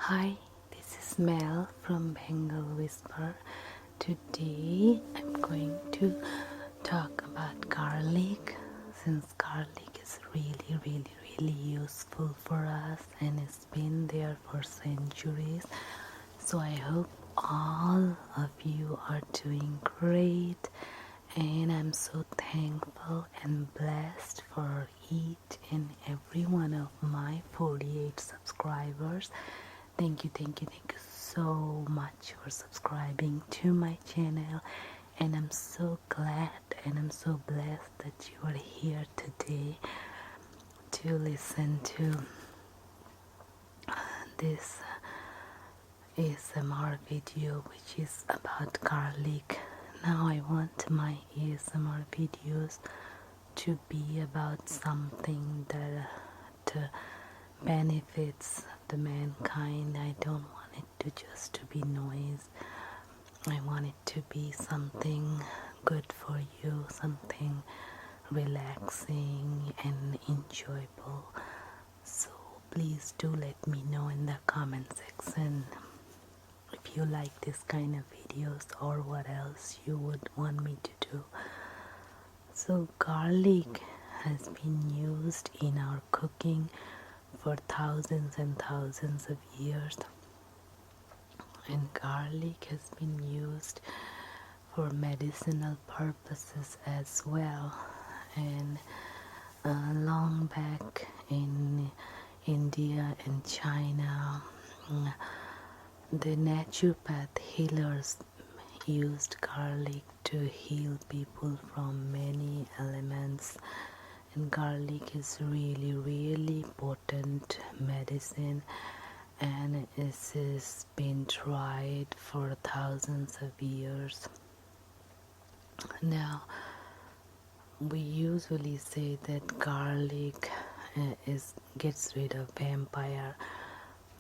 Hi, this is Mel from Bangle Whisper. Today I'm going to talk about garlic, since garlic is really useful for us and it's been there for centuries. So I hope all of you are doing great, and I'm so thankful and blessed for each and every one of my 48 subscribers. Thank you so much for subscribing to my channel, and I'm so glad and I'm so blessed that you are here today to listen to this ASMR video which is about garlic. Now I want my ASMR videos to be about something that benefits the mankind. I don't want it to just to be noise. I want it to be something good for you, something relaxing and enjoyable. So please do let me know in the comment section if you like this kind of videos or what else you would want me to do. So garlic has been used in our cooking for thousands and thousands of years, and garlic has been used for medicinal purposes as well. And long back in India and China, the naturopath healers used garlic to heal people from many elements. And garlic is really potent medicine, and it has been tried for thousands of years. Now we usually say that garlic gets rid of vampire,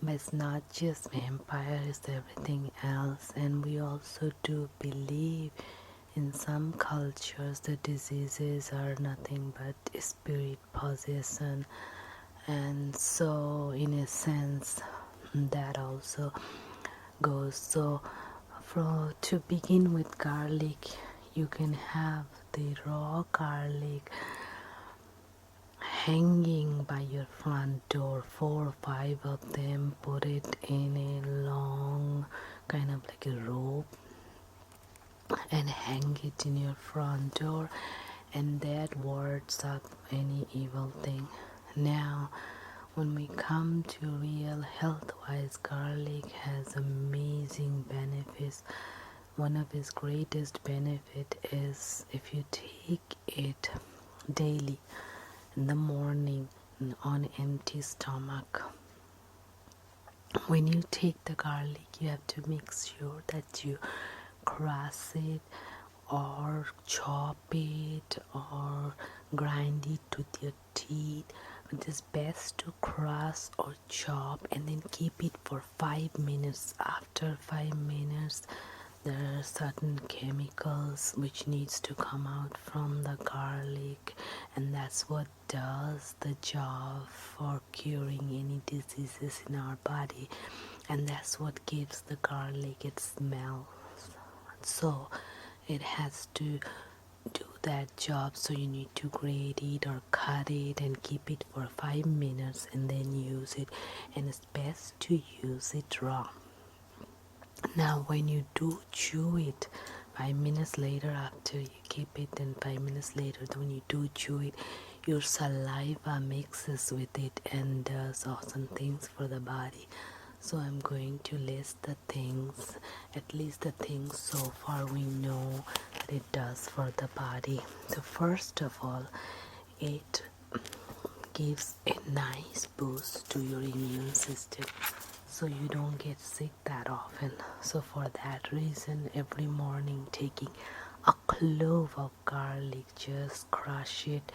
but it's not just vampire, it's everything else. And we also do believe in some cultures the diseases are nothing but spirit possession, and so in a sense that also goes. So to begin with garlic, you can have the raw garlic hanging by your front door, 4 or 5 of them, put it in a long kind of like a rope and hang it in your front door, and that wards up any evil thing. Now when we come to real health wise, garlic has amazing benefits. One of its greatest benefit is if you take it daily in the morning on empty stomach. When you take the garlic, you have to make sure that you crush it or chop it or grind it with your teeth. But it's best to crush or chop and then keep it for 5 minutes. After 5 minutes, there are certain chemicals which needs to come out from the garlic, and that's what does the job for curing any diseases in our body, and that's what gives the garlic its smell. So it has to do that job, so you need to grate it or cut it and keep it for 5 minutes and then use it, and it's best to use it raw. Now when you do chew it 5 minutes later, after you keep it, and 5 minutes later when you do chew it, your saliva mixes with it and does awesome things for the body. So I'm going to list the things, at least the things so far we know that it does for the body. So first of all, it gives a nice boost to your immune system, so you don't get sick that often. So for that reason, every morning taking a clove of garlic, just crush it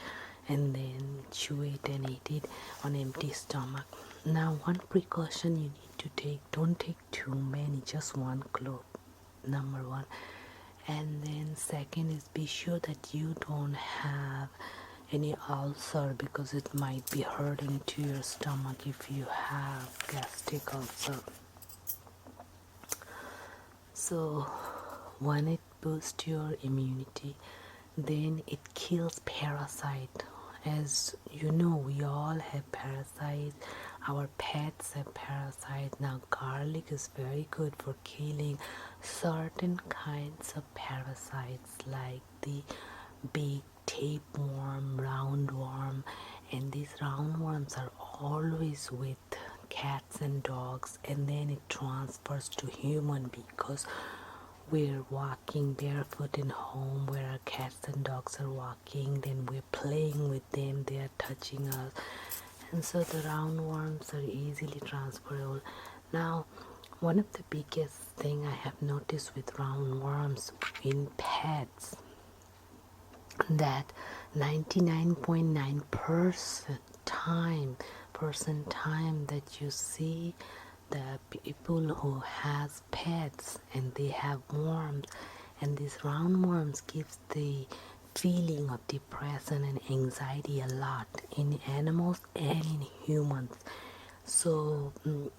and then chew it and eat it on empty stomach. Now one precaution you need to take, don't take too many, just 1 clove, number 1. And then second is be sure that you don't have any ulcer, because it might be hurting to your stomach if you have gastric ulcer. So when it boosts your immunity, then it kills parasite. As you know, we all have parasites, our pets have parasites. Now garlic is very good for killing certain kinds of parasites like the big tapeworm, roundworm, and these roundworms are always with cats and dogs, and then it transfers to human because we're walking barefoot in home where our cats and dogs are walking, then we're playing with them, they are touching us, and so the roundworms are easily transferable. Now, one of the biggest thing I have noticed with roundworms in pets, that 99.9% time that you see the people who has pets and they have worms, and these roundworms gives the feeling of depression and anxiety a lot in animals and in humans. So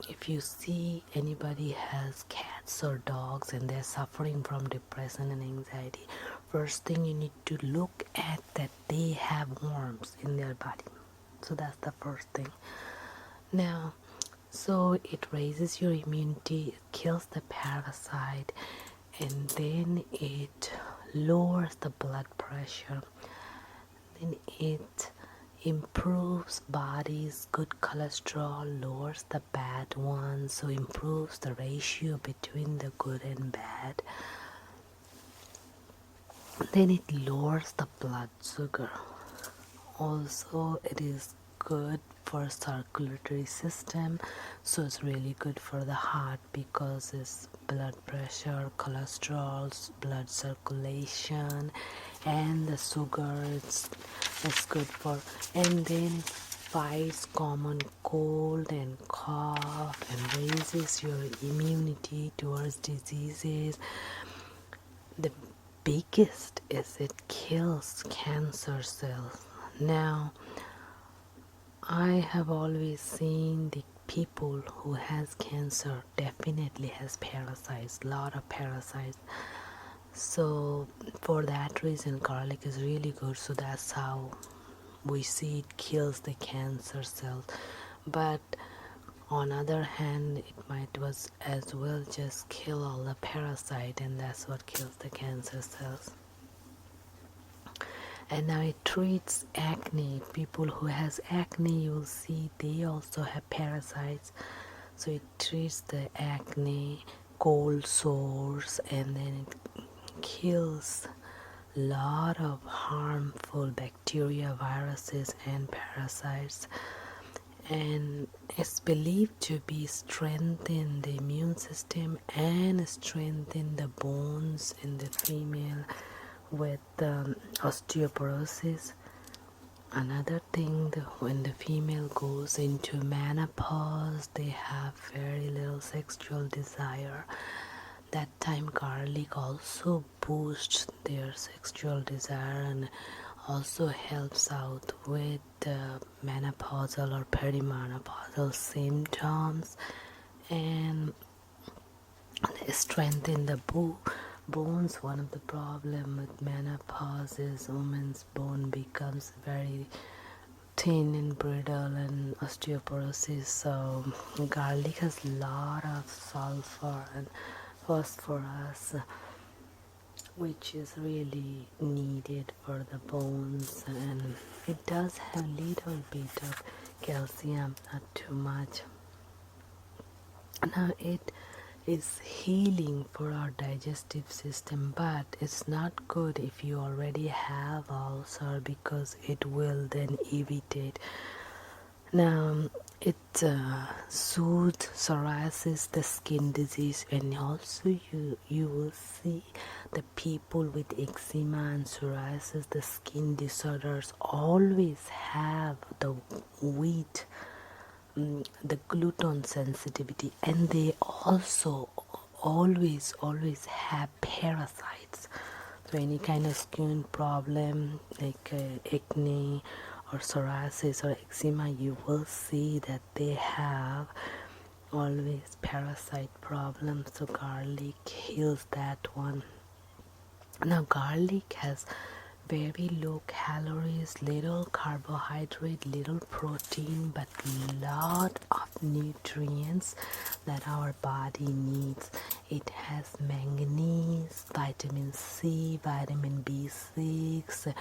if you see anybody has cats or dogs and they're suffering from depression and anxiety, first thing you need to look at that they have worms in their body. So that's the first thing. Now, so it raises your immunity, it kills the parasite, and then it lowers the blood pressure. Then it improves body's good cholesterol, lowers the bad ones, so improves the ratio between the good and bad. Then it lowers the blood sugar. Also, it is good for circulatory system, so it's really good for the heart because it's blood pressure, cholesterol, blood circulation, and the sugar. It's good for, and then fights common cold and cough and raises your immunity towards diseases. The biggest is it kills cancer cells. Now, I have always seen the people who has cancer definitely has parasites, lot of parasites. So for that reason garlic is really good, so that's how we see it kills the cancer cells. But on other hand, it might was as well just kill all the parasite, and that's what kills the cancer cells. And now it treats acne. People who has acne, you'll see they also have parasites, so it treats the acne, cold sores, and then it kills lot of harmful bacteria, viruses, and parasites. And it's believed to be strengthen the immune system and strengthen the bones in the female with osteoporosis. Another thing, when the female goes into menopause, they have very little sexual desire. That time garlic also boosts their sexual desire and also helps out with menopausal or perimenopausal symptoms, and strengthen the bones. One of the problem with menopause is women's bone becomes very thin and brittle and osteoporosis. So garlic has a lot of sulfur and phosphorus, which is really needed for the bones, and it does have little bit of calcium, not too much. Now it is healing for our digestive system, but it's not good if you already have ulcer because it will then irritate. Now it soothes psoriasis, the skin disease, and also you will see the people with eczema and psoriasis, the skin disorders, always have the wheat, the gluten sensitivity, and they also always have parasites. So any kind of skin problem like acne or psoriasis or eczema, you will see that they have always parasite problem, so garlic heals that one. Now garlic has very low calories, little carbohydrate, little protein, but lot of nutrients that our body needs. It has manganese, vitamin C, vitamin B6,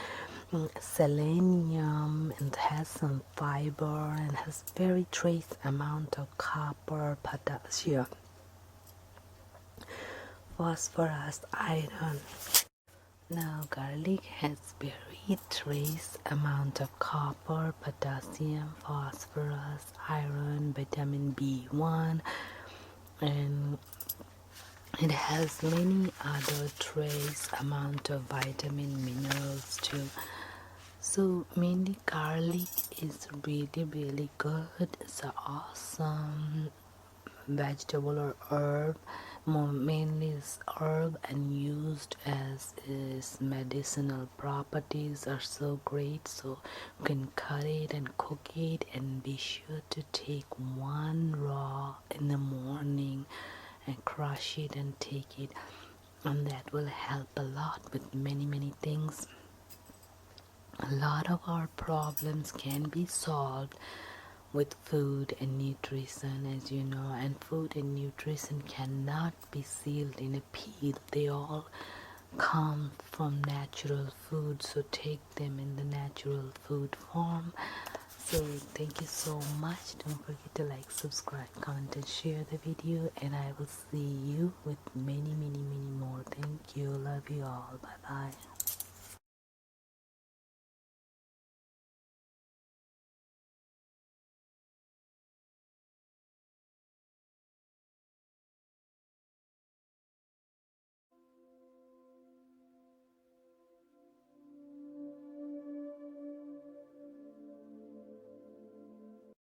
selenium, and has some fiber, and has very trace amount of copper, potassium, phosphorus, iron. Now garlic has very trace amount of copper, potassium, phosphorus, iron, vitamin B1, and it has many other trace amount of vitamin minerals too. So mainly garlic is really good. It's an awesome vegetable or herb. More mainly is herb and used as its medicinal properties are so great, so you can cut it and cook it, and be sure to take one raw in the morning and crush it and take it, and that will help a lot with many things. A lot of our problems can be solved with food and nutrition, as you know, and food and nutrition cannot be sealed in a pill. They all come from natural food, so take them in the natural food form. So thank you so much. Don't forget to like, subscribe, comment, and share the video, and I will see you with many more. Thank you. Love you all. Bye bye.